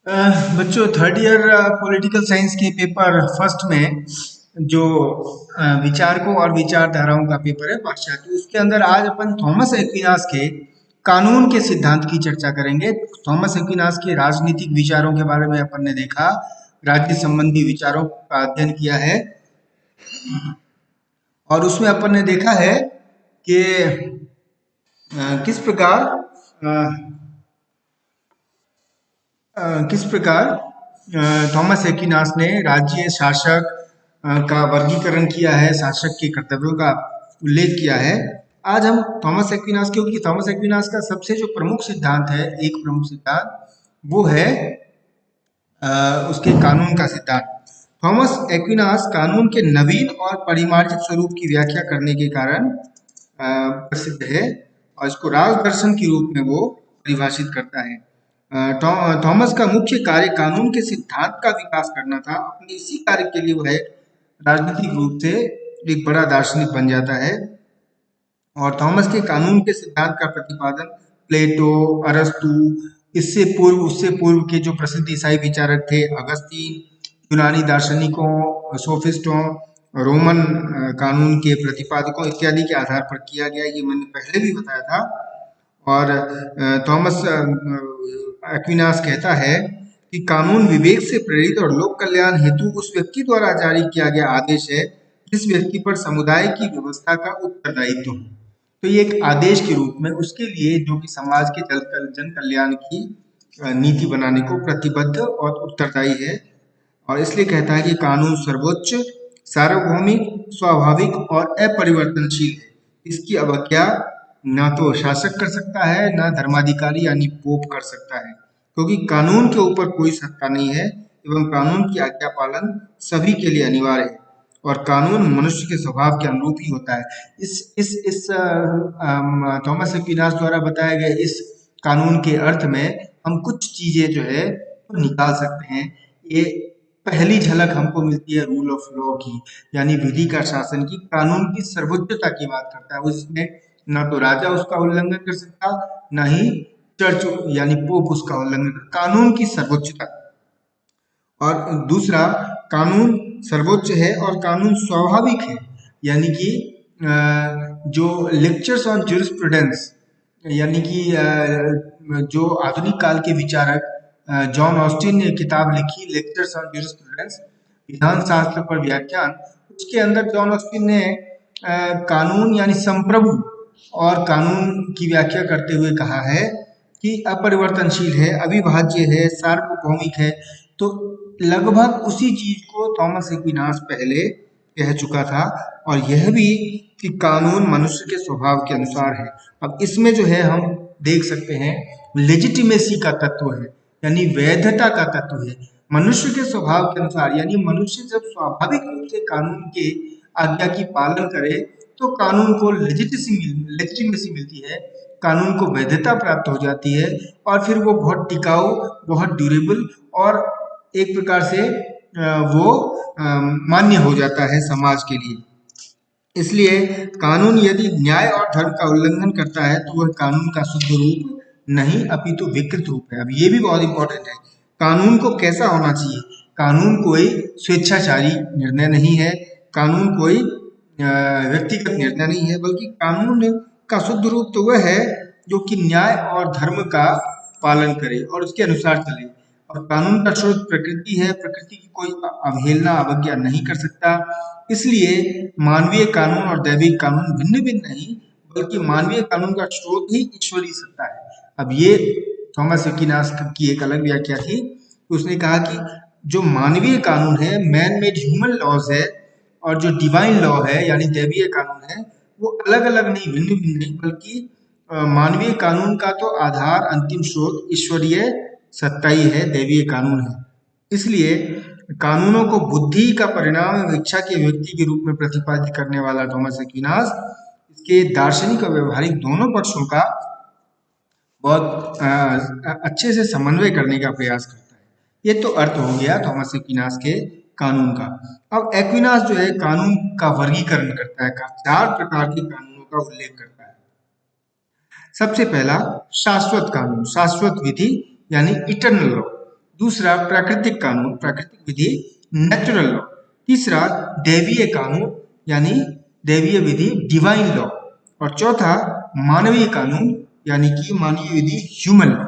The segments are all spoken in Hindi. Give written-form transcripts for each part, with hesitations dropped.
बच्चों, थर्ड ईयर पॉलिटिकल साइंस के पेपर फर्स्ट में जो विचारकों और विचारधाराओं का पेपर है पाश्चात्य, उसके अंदर आज अपन थॉमस एक्विनास के कानून के सिद्धांत की चर्चा करेंगे। थॉमस एक्विनास के राजनीतिक विचारों के बारे में अपन ने देखा, राज्य संबंधी विचारों का अध्ययन किया है और उसमें अपन ने देखा है कि किस प्रकार अ, किस प्रकार थॉमस एक्विनास ने राज्य शासक का वर्गीकरण किया है, शासक के कर्तव्यों का उल्लेख किया है। आज हम थॉमस एक्विनास, क्योंकि थॉमस एक्विनास का सबसे जो प्रमुख सिद्धांत है, एक प्रमुख सिद्धांत, वो है उसके कानून का सिद्धांत। थॉमस एक्विनास कानून के नवीन और परिमार्जित स्वरूप की व्याख्या करने के कारण प्रसिद्ध है और इसको राज दर्शन के रूप में वो परिभाषित करता है। थॉमस का मुख्य कार्य कानून के सिद्धांत का विकास करना था। अपने इसी कार्य के लिए वह राजनीतिक रूप से एक बड़ा दार्शनिक बन जाता है और थॉमस के कानून के सिद्धांत का प्रतिपादन प्लेटो, अरस्तु, उससे पूर्व के जो प्रसिद्ध ईसाई विचारक थे, अगस्तीन, यूनानी दार्शनिकों, सोफिस्टों, रोमन कानून के प्रतिपादकों इत्यादि के आधार पर किया गया। ये मैंने पहले भी बताया था। और थॉमस एक्विनास कहता है कि कानून विवेक से प्रेरित और लोक कल्याण हेतु उस व्यक्ति द्वारा जारी किया गया आदेश है जिस व्यक्ति पर समुदाय की व्यवस्था का उत्तरदायित्व हो। तो ये एक आदेश के रूप में उसके लिए, जो कि समाज के जन कल्याण की नीति बनाने को प्रतिबद्ध और उत्तरदायी है, और इसलिए कहता है कि कानून सर्वोच्च, सार्वभौमिक, स्वाभाविक और अपरिवर्तनशील है। इसकी अवज्ञा ना तो शासक कर सकता है, ना धर्माधिकारी यानी पोप कर सकता है, क्योंकि कानून के ऊपर कोई सत्ता नहीं है एवं कानून की आज्ञा पालन सभी के लिए अनिवार्य है और कानून मनुष्य के स्वभाव के अनुरूप ही होता है। इस थॉमस एक्विनास द्वारा बताए गए इस कानून के अर्थ में हम कुछ चीजें जो है वो निकाल सकते हैं। ये पहली झलक हमको मिलती है रूल ऑफ लॉ की, यानी विधि का शासन की। कानून की सर्वोच्चता की बात करता है। उसमें ना तो राजा उसका उल्लंघन कर सकता, ना ही चर्च यानी पोप उसका उल्लंघन कर। कानून की सर्वोच्चता। और दूसरा, कानून सर्वोच्च है और कानून स्वाभाविक है, यानी कि जो लेक्चर्स ऑन ज्यूरिस्प्रूडेंस, यानी कि जो आधुनिक काल के विचारक जॉन ऑस्टिन ने किताब लिखी लेक्चर्स ऑन ज्यूरिस्प्रूडेंस, विधान शास्त्र पर व्याख्यान। उसके अंदर जॉन ऑस्टिन ने कानून यानी संप्रभु और कानून की व्याख्या करते हुए कहा है कि अपरिवर्तनशील है, अविभाज्य है, सार्वभौमिक है। तो लगभग उसी चीज को थॉमस एक्विनास पहले कह चुका था, और यह भी कि कानून मनुष्य के स्वभाव के अनुसार है। अब इसमें जो है हम देख सकते हैं लेजिटिमेसी का तत्व है, यानी वैधता का तत्व है। मनुष्य के स्वभाव के अनुसार, यानी मनुष्य जब स्वाभाविक रूप से कानून के आज्ञा की पालन करे तो कानून को लेजिटिमेसी मिलती है, कानून को वैधता प्राप्त हो जाती है और फिर वो बहुत टिकाऊ, बहुत ड्यूरेबल और एक प्रकार से वो मान्य हो जाता है समाज के लिए। इसलिए कानून यदि न्याय और धर्म का उल्लंघन करता है तो वह कानून का शुद्ध रूप नहीं अपितु विकृत रूप है। अब ये भी बहुत इंपॉर्टेंट है। कानून को कैसा होना चाहिए? कानून कोई स्वेच्छाचारी निर्णय नहीं है, कानून कोई व्यक्तिगत निर्णय नहीं है, बल्कि कानून का शुद्ध रूप तो वह है जो कि न्याय और धर्म का पालन करे और उसके अनुसार चले। और कानून का स्रोत प्रकृति है, प्रकृति की कोई अवहेलना, अवज्ञा नहीं कर सकता। इसलिए मानवीय कानून और दैविक कानून भिन्न भिन्न नहीं, बल्कि मानवीय कानून का स्रोत ही ईश्वरीय सत्ता है। अब ये थॉमस एक्विनास की एक अलग व्याख्या थी। उसने कहा कि जो मानवीय कानून है, मैन मेड ह्यूमन लॉज है, और जो डिवाइन लॉ है यानी दैवीय कानून है, वो अलग अलग नहीं, भिन्न भिन्न नहीं, बल्कि मानवीय कानून का तो आधार, अंतिम स्रोत ईश्वरीय सत्ता ही है, दैवीय कानून है। इसलिए कानूनों को बुद्धि का परिणाम एवं इच्छा के व्यक्ति के रूप में प्रतिपादित करने वाला थॉमस एक्विनास इसके दार्शनिक और व्यवहारिक दोनों पक्षों का बहुत अच्छे से समन्वय करने का प्रयास करता है। ये तो अर्थ हो गया थॉमस एक्विनास के कानून का। अब एक्विनास जो है कानून का वर्गीकरण करता है, चार प्रकार के कानूनों का उल्लेख करता है। सबसे पहला शाश्वत कानून, शाश्वत विधि यानी इटर्नल लॉ, दूसरा प्राकृतिक कानून, प्राकृतिक विधि, नेचुरल लॉ। तीसरा दैवीय कानून यानी दैवीय विधि, डिवाइन लॉ। और चौथा मानवीय कानून यानी कि मानवीय विधि, ह्यूमन लॉ।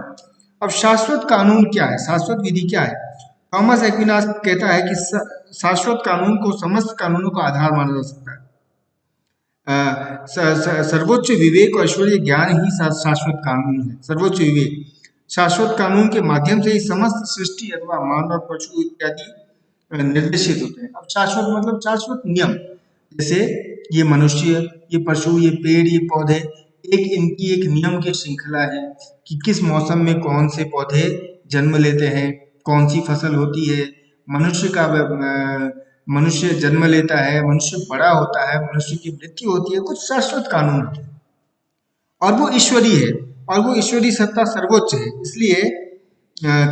अब शाश्वत कानून क्या है, शाश्वत विधि क्या है? थॉमस एक्विनास कहता है कि शाश्वत कानून को समस्त कानूनों का आधार माना जा सकता है। सर्वोच्च विवेक और ईश्वरीय ज्ञान ही शाश्वत कानून है। सर्वोच्च विवेक, शाश्वत कानून के माध्यम से ही समस्त सृष्टि अथवा मानव, पशु इत्यादि निर्देशित होते हैं। अब शाश्वत मतलब शाश्वत नियम, जैसे ये मनुष्य, ये पशु, ये पेड़, ये पौधे, इनकी एक नियम की श्रृंखला है कि किस मौसम में कौन से पौधे जन्म लेते हैं, कौन सी फसल होती है। मनुष्य जन्म लेता है, मनुष्य बड़ा होता है, मनुष्य की मृत्यु होती है, कुछ शाश्वत कानून है। और वो ईश्वरीय है, और वो ईश्वरीय सत्ता सर्वोच्च है। इसलिए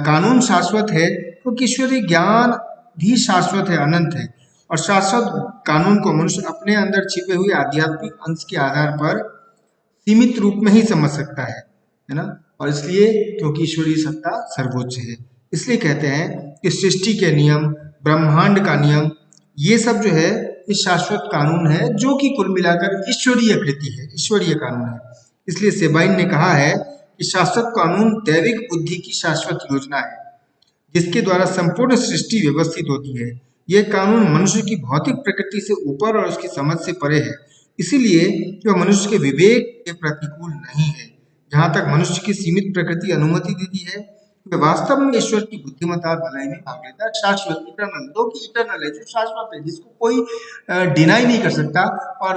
कानून शाश्वत है क्योंकि ईश्वरीय ज्ञान भी शाश्वत है, अनंत है। और शाश्वत कानून को मनुष्य अपने अंदर छिपे हुए आध्यात्मिक अंश के आधार पर सीमित रूप में ही समझ सकता है ना। और इसलिए क्योंकि ईश्वरीय सत्ता सर्वोच्च है, इसलिए कहते हैं कि सृष्टि के नियम, ब्रह्मांड का नियम, ये सब जो है ये शाश्वत कानून है, जो कि कुल मिलाकर ईश्वरीय कृति है, ईश्वरीय कानून है। इसलिए सेबाइन ने कहा है कि शाश्वत कानून दैविक बुद्धि की शाश्वत योजना है, जिसके द्वारा संपूर्ण सृष्टि व्यवस्थित होती है। यह कानून मनुष्य की भौतिक प्रकृति से ऊपर और उसकी समझ से परे है, इसीलिए वह मनुष्य के विवेक के प्रतिकूल नहीं है। जहाँ तक मनुष्य की सीमित प्रकृति अनुमति देती है, वह वास्तव में ईश्वर की बुद्धिमत्ता और भलाई में भाग लेता है। शाश्वत, इटर्नल, जो कि इटर्नल है, जो शाश्वत है, जिसको कोई डिनाई नहीं कर सकता। और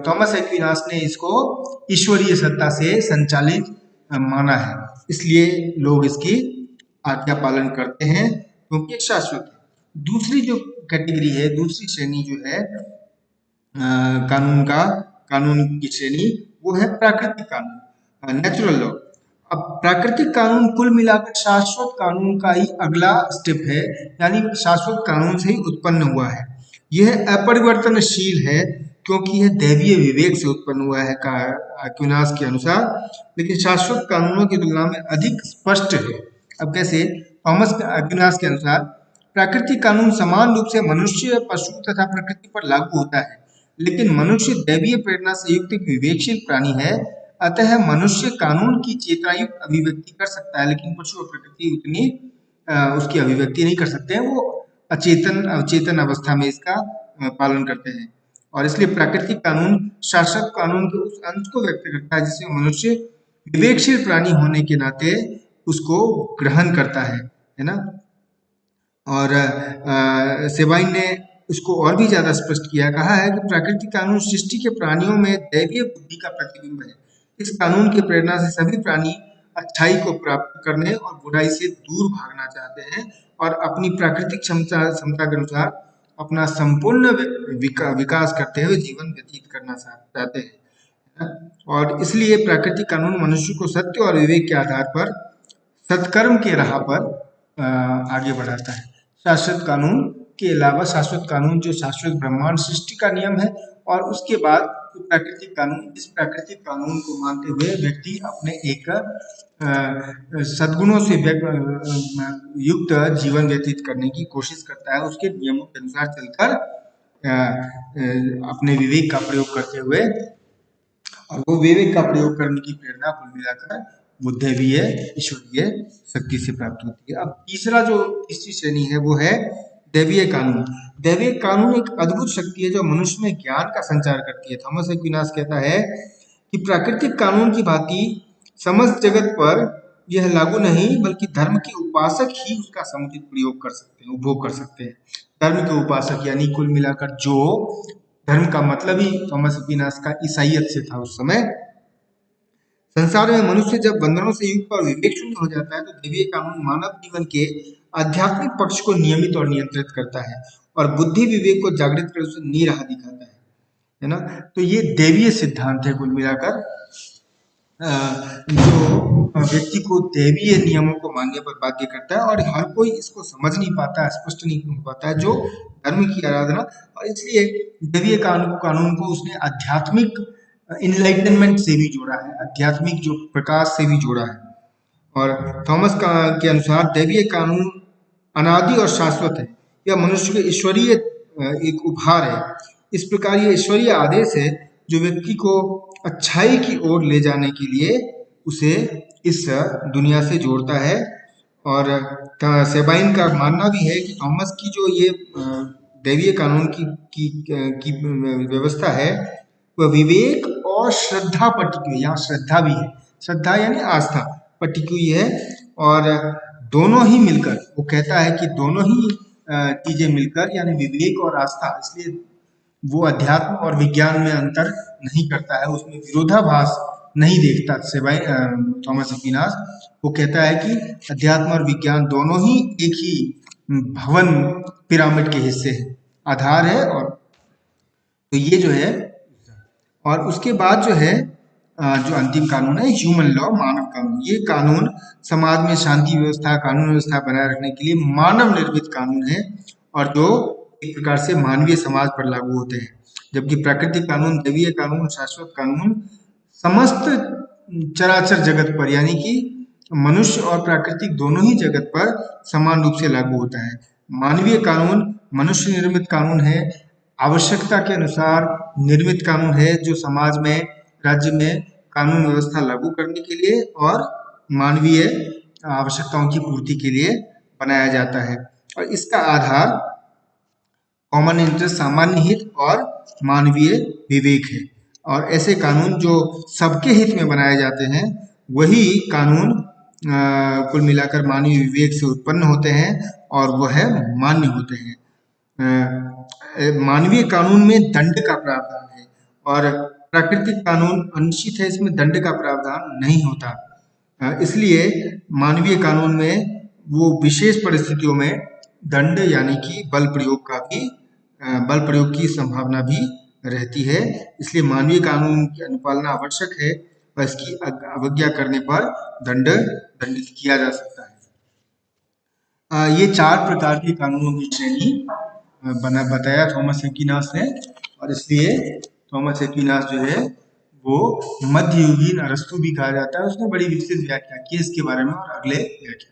थॉमस एक्विनास ने इसको ईश्वरीय सत्ता से संचालित माना है, इसलिए लोग इसकी आज्ञा पालन करते हैं क्योंकि एक शाश्वत है। दूसरी जो कैटेगरी है, दूसरी श्रेणी जो है कानून की श्रेणी, वो है प्राकृतिक कानून, नेचुरल लॉ। अब प्राकृतिक कानून कुल मिलाकर शाश्वत कानून का ही अगला स्टेप है, यानी शाश्वत कानून से ही उत्पन्न हुआ है। यह अपरिवर्तनशील है क्योंकि यह दैवीय विवेक से उत्पन्न हुआ है एक्विनास के अनुसार, लेकिन शाश्वत कानूनों की तुलना में अधिक स्पष्ट है। अब कैसे? थॉमस एक्विनास के अनुसार प्राकृतिक कानून समान रूप से मनुष्य, पशु तथा प्रकृति पर लागू होता है, लेकिन मनुष्य दैवीय प्रेरणा से युक्त एक विवेकशील प्राणी है। अतः मनुष्य कानून की चेतनायुक्त अभिव्यक्ति कर सकता है, लेकिन पशु और प्रकृति उतनी उसकी अभिव्यक्ति नहीं कर सकते हैं। वो अचेतन अवस्था में इसका पालन करते हैं। और इसलिए प्राकृतिक कानून शाश्वत कानून के उस अंश को व्यक्त करता है जिसमें मनुष्य विवेकशील प्राणी होने के नाते उसको ग्रहण करता है ना। और सेबाइन ने इसको और भी ज्यादा स्पष्ट किया, कहा है कि प्राकृतिक कानून सृष्टि के प्राणियों में दैवीय बुद्धि का प्रतिबिंब है। इस कानून की प्रेरणा से सभी प्राणी अच्छाई को प्राप्त करने और बुराई से दूर भागना चाहते हैं और अपनी प्राकृतिक क्षमता के अनुसार अपना संपूर्ण विकास करते हुए जीवन व्यतीत करना चाहते हैं। और इसलिए प्राकृतिक कानून मनुष्य को सत्य और विवेक के आधार पर सत्कर्म के राह पर आगे बढ़ाता है। शाश्वत कानून के अलावा शाश्वत कानून जो शाश्वत ब्रह्मांड सृष्टि का नियम है, और उसके बाद प्राकृतिक कानून, इस प्राकृतिक कानून को मानते हुए व्यक्ति अपने एक सद्गुणों से युक्त जीवन व्यतीत करने की कोशिश करता है, उसके नियमों के अनुसार चलकर अपने विवेक का प्रयोग करते हुए, और वो विवेक का प्रयोग करने की प्रेरणा कुल मिलाकर बुद्धिवीय ईश्वरीय शक्ति से प्राप्त होती है। अब तीसरी श्रेणी है वो है दैवीय कानून। दैवीय कानून एक अद्भुत शक्ति है जो मनुष्य में ज्ञान का संचार करती है। थॉमस एक्विनास कहता है कि प्राकृतिक कानून की भांति समस्त जगत पर यह लागू नहीं, बल्कि धर्म के उपासक ही उसका समुचित प्रयोग कर सकते हैं, उपभोग कर सकते हैं। धर्म के उपासक यानी कुल मिलाकर जो धर्म का मतलब ही थॉमस एक्विनास का ईसाइयत से था उस समय। संसार में मनुष्य जब बंधनों से युक्त और विवेक शून्य हो जाता है तो दैवीय कानून मानव जीवन के आध्यात्मिक पक्ष को नियमित और नियंत्रित करता है और बुद्धि विवेक को जागृत कर उसे नई राह दिखाता है ना। तो ये दैवीय सिद्धांत है कुल मिलाकर, जो व्यक्ति को दैवीय नियमों को मानने पर बाध्य करता है, और हर कोई इसको समझ नहीं पाता, स्पष्ट नहीं हो पाता है जो धर्म की आराधना। और इसलिए दैवीय कानून को उसने आध्यात्मिक इनलाइटनमेंट से भी जोड़ा है, आध्यात्मिक जो प्रकाश से भी जोड़ा है। और थॉमस के अनुसार दैवीय कानून अनादि और शाश्वत है। यह मनुष्य के ईश्वरीय एक उपहार है। इस प्रकार ये ईश्वरीय आदेश है जो व्यक्ति को अच्छाई की ओर ले जाने के लिए उसे इस दुनिया से जोड़ता है। और सेबाइन का मानना भी है कि थॉमस की जो ये दैवीय कानून की व्यवस्था है वह विवेक और श्रद्धा पर टिकी हुई है। यहाँ श्रद्धा भी है, श्रद्धा यानी आस्था पर टिकी हुई है। और दोनों ही मिलकर, वो कहता है कि दोनों ही चीजें मिलकर यानी विवेक और आस्था, इसलिए वो अध्यात्म और विज्ञान में अंतर नहीं करता है, उसमें विरोधाभास नहीं देखता। थॉमस एक्विनास वो कहता है कि अध्यात्म और विज्ञान दोनों ही एक ही भवन पिरामिड के हिस्से हैं, आधार है। और तो ये जो है, और उसके बाद जो है जो अंतिम कानून है ह्यूमन लॉ, मानव कानून। ये कानून समाज में शांति व्यवस्था, कानून व्यवस्था बनाए रखने के लिए मानव निर्मित कानून है और जो एक प्रकार से मानवीय समाज पर लागू होते हैं। जबकि प्राकृतिक कानून, दैवीय कानून, शाश्वत कानून समस्त चराचर जगत पर यानी कि मनुष्य और प्राकृतिक दोनों ही जगत पर समान रूप से लागू होता है। मानवीय कानून मनुष्य निर्मित कानून है, आवश्यकता के अनुसार निर्मित कानून है जो समाज में, राज्य में कानून व्यवस्था लागू करने के लिए और मानवीय आवश्यकताओं की पूर्ति के लिए बनाया जाता है। और इसका आधार कॉमन इंटरेस्ट, सामान्य हित और मानवीय विवेक है। और ऐसे कानून जो सबके हित में बनाए जाते हैं वही कानून कुल मिलाकर मानवीय विवेक से उत्पन्न होते हैं और वह मान्य होते हैं। मानवीय कानून में दंड का प्रावधान है और प्राकृतिक कानून अनिश्चित है, इसमें दंड का प्रावधान नहीं होता। इसलिए मानवीय कानून में वो विशेष परिस्थितियों में दंड यानी कि बल प्रयोग की संभावना भी रहती है। इसलिए मानवीय कानून की अनुपालना आवश्यक है और इसकी अवज्ञा करने पर दंडित किया जा सकता है। ये 4 प्रकार के कानूनों की श्रेणी बताया थॉमस एक्विनास ने, और इसलिए थॉमस एक्विनास जो है वो मध्ययुगीन अरस्तु भी कहा जाता है। उसने बड़ी विस्तृत व्याख्या की इसके बारे में और अगले व्याख्या